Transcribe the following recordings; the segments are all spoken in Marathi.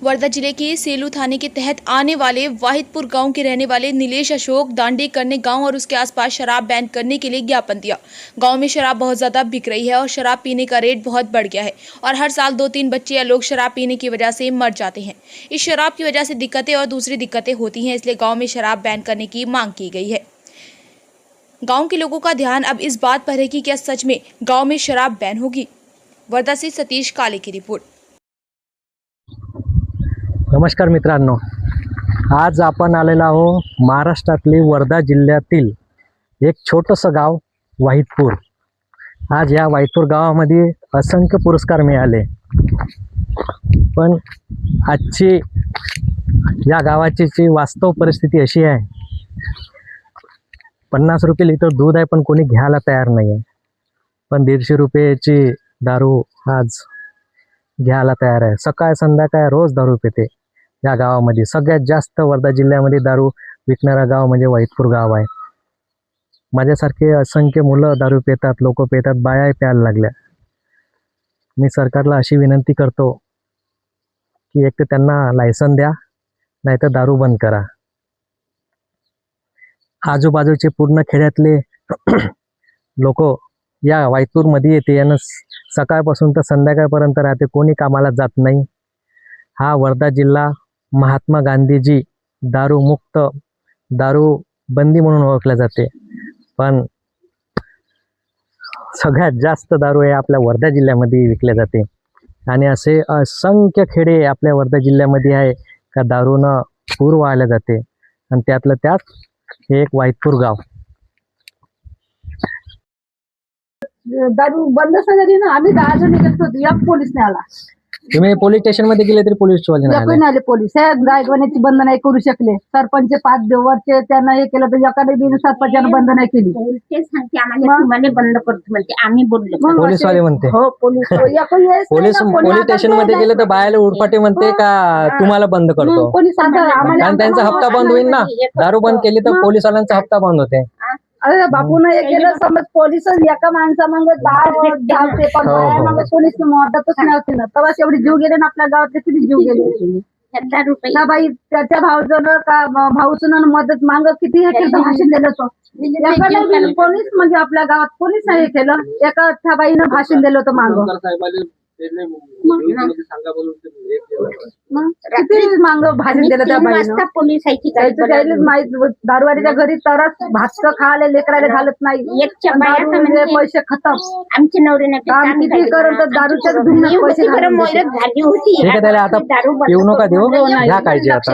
वर्धा जिले के सेलू थाने के तहत आने वाले वाहिदपुर गांव के रहने वाले नीलेश अशोक दांडेकर ने गांव और उसके आसपास शराब बैन करने के लिए ज्ञापन दिया। गांव में शराब बहुत ज्यादा बिक रही है और शराब पीने का रेट बहुत बढ़ गया है और हर साल 2-3 बच्चे या लोग शराब पीने की वजह से मर जाते हैं। इस शराब की वजह से दिक्कतें और दूसरी दिक्कतें होती हैं, इसलिए गाँव में शराब बैन करने की मांग की गई है। गाँव के लोगों का ध्यान अब इस बात पर है कि क्या सच में गाँव में शराब बैन होगी। वर्धा से सतीश काले की रिपोर्ट। नमस्कार मित्रांनो, आज आपण आलेलो आहो महाराष्ट्रातली वर्धा जिल्ह्यातील एक छोटंसं गाव वाहिदपूर। आज या वाहिदपूर गावामध्ये असंख्य पुरस्कार मिळाले, पण आजची या गावाची जी वास्तव परिस्थिती अशी आहे, 50 रुपये लिटर दूध आहे पण कोणी घ्यायला तयार नाही आहे, पण 150 रुपयाची दारू आज घ्यायला तयार आहे। सकाळ संध्याकाळ रोज दारू पिते या गावामध्ये। सगळ्यात जास्त वर्धा जिल्ह्यामध्ये दारू विकणारा गाव म्हणजे वाहिदपूर गाव आहे। माझ्यासारखे असंख्य मुलं दारू पितात, लोक पितात, बाया प्यायला लागल्या। मी सरकारला अशी विनंती करतो की एक तर त्यांना लायसन द्या, नाहीतर दारू बंद करा। आजूबाजूचे पूर्ण खेड्यातले लोक या वाहिदपूर मध्ये येते, यानं सकाळपासून तर संध्याकाळपर्यंत राहते, कोणी कामाला जात नाही। हा वर्धा जिल्हा महात्मा गांधीजी दारू मुक्त, दारू बंदी म्हणून ओळखला जाते, पण सगळ्यात जास्त दारू हे आपल्या वर्धा जिल्ह्यामध्ये विकले जाते। आणि असे असंख्य खेडे आपल्या वर्धा जिल्ह्यामध्ये आहे का दारूनं पूर वाहले जाते, आणि त्यातलं त्यात हे एक वाहिदपूर गाव। दारू बंदच नाही झाली ना। आम्ही 10 जण निघत होतो, या पोलीस नाही आला। तुम्ही पोलीस स्टेशन मध्ये गेले तरी पोलीस वाले नाही आले? आले पोलीस। गायकवाडची बंद नाही करू शकले। सरपंच 5 वर्षे त्यांना हे केलं तर एखाद्या दिन सरपंचानं बंद नाही केली। तेच सांगते आम्हाला, तुम्हाला बंद करतो म्हणते, आम्ही बोललो। पोलीस वाले म्हणते हो पोलीस पोलीस स्टेशन मध्ये गेले तर बायाला उडपाटे म्हणते का तुम्हाला बंद करतो, कारण त्यांचा हप्ता बंद होईल ना। दारू बंद केली तर पोलिसांचा हप्ता बंद होते। अरे बापून हे केलं, समज पोलीस एका माणसा मग 10 पेपर मग पोलीस मदतच नव्हती ना। तेव्हा एवढे जीव गेले ना आपल्या गावातले, किती जीव गेले ना बाई। त्याच्या भाऊजन का भाऊसून मदत माग किती हे केलं, भाषण दिलं तो पोलीस, म्हणजे आपल्या गावात पोलीस नाही हे केलं। एका त्या बाईनं भाषण दिलं होतं माग, किती मांग भाषण दिलं त्या बाईनं। पोलीस दारूवाडीच्या घरी तरच भात खायला लेकराला घालत नाही, पैसे खतम। आमचे नवरे काम किती करत दारूच्या पैसे झाली होती। आता पिऊ नका देऊ, ह्या काळजी आता।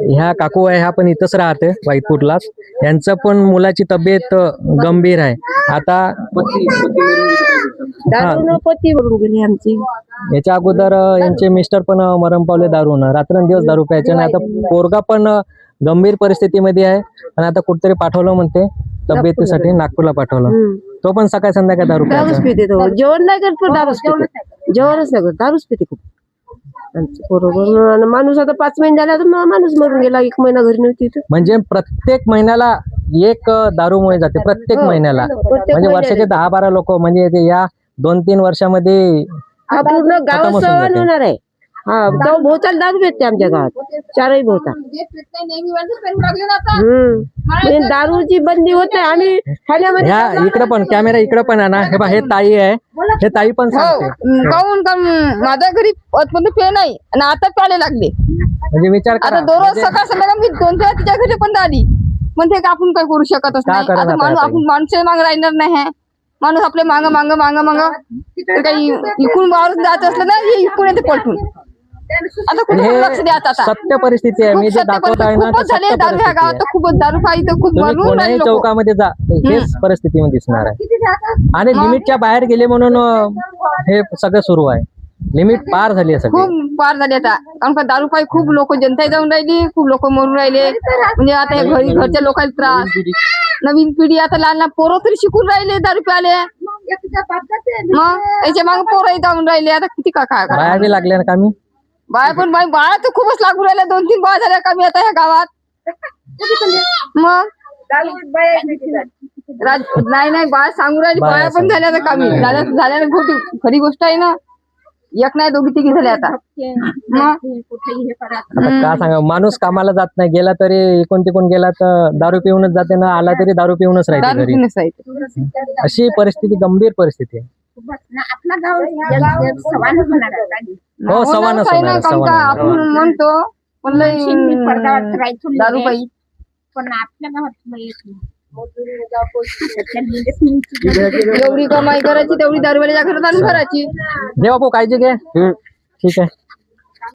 ह्या काकू आहे, ह्या पण इथंच राहते वाहिदपूरलाच। यांचं पण मुलाची तब्येत गंभीर आहे। आता पती भरून गेली आमची। याच्या अगोदर यांचे मिस्टर पण मरण पावले दारूनं, रात्रंदिवस दारू प्यायचे। आणि आता पोरगा पण गंभीर परिस्थितीमध्ये आहे, आणि आता कुठेतरी पाठवलं म्हणते तब्येतीसाठी, नागपूरला पाठवलं। तो पण सकाळ संध्याकाळ दारू पिते, जेवण नाही करत, दारूच जेवणच नाही करत, दारूच पिते खूप। बरोबर माणूस आता 5 महिने झाला तर माणूस मरून गेला, 1 महिना घरी नव्हती। म्हणजे प्रत्येक महिन्याला एक दारूमुळे जाते, प्रत्येक महिन्याला। म्हणजे वर्षाचे 10-12 लोक, म्हणजे या 2-3 वर्षामध्ये पूर्ण गाव सवान होणार आहे। हा भोवताल दारू भेटते आमच्या गावात, 4ही भोवताल। दारूची बंदी होत नाही। आम्ही ठाण्यामध्ये इकडे पण कॅमेरा इकडे पण आहे ना, हे बा, हे ताई आहे, हे ताई पण सांगते काऊन का माझ्या घरी पे नाही आणि आता प्यायला लागले। म्हणजे विचार करा, आता दररोज सकाळ संध्याकाळ मी 2-3 तिच्या घरी पण आली, म्हणते का आपण काय करू शकतच नाही। आता माणूस, आपण माणूस मागे राहणार नाही, माणूस आपले मांग मांग मांग मांग काही इकून बाहेर जात असलं ना, हे इकून येते पलटून। आता कुठे लक्ष द्यायचं? आता सत्य परिस्थिती आहे, मी जे दाखवत आहे ना, दारू ह्या गावात खूपच दारू पाहिजे, खूप कोणाही चौकामध्ये जा, हेच परिस्थितीमध्ये दिसणार आहे। आणि लिमिटच्या बाहेर गेले म्हणून हे सगळं सुरू आहे, लिमिट पार झाली आहे, खूप पार झाली आता। कारण का दारू पायी खूप लोक जनता जाऊन राहिली, खूप लोक मरून राहिले। म्हणजे आता घरी घरच्या लोकांना त्रास, नवीन पिढी आता लहान पोरं तरी शिकून राहिले दारू प्याले, मग याच्या मागे पोरही जाऊन राहिले। आता किती काय बाया बी लागल्या ना कामी, बाया पण बाया तर खूपच लागू राहिल्या, 2-3 बाया झाल्या कमी आता ह्या गावात। मग नाही बाया सांगू राहिली, बाया पण झाल्या कमी झाल्या, खरी गोष्ट आहे ना। एक नाही दोघी तिघी झाले आता. कुठेही हे करा. आता का सांगा, माणूस कामाला जात नाही, गेला तरी इकडून तिकडून गेला तर दारू पिऊनच जाते ना, आला तरी दारू पिऊनच राहते दारू घरी. पिऊनच राहते. अशी परिस्थिती, गंभीर परिस्थिती आहे. बस ना, आपला गाव सवान होणार आहे. हो, सवानच काही नाही, होणार, कारण का सवानच. आपण म्हणतो पण लई मी पडद्यावर राहायचो दारू लई. बाई पण आपल्या गावात बाई येत नाही. त्यातल्या लीडर्सनी जेवढी कमाई करायची तेवढी दारूवाल्याच्या घरात आणून करायची. घे बापू, काळजी घे. ठीक आहे.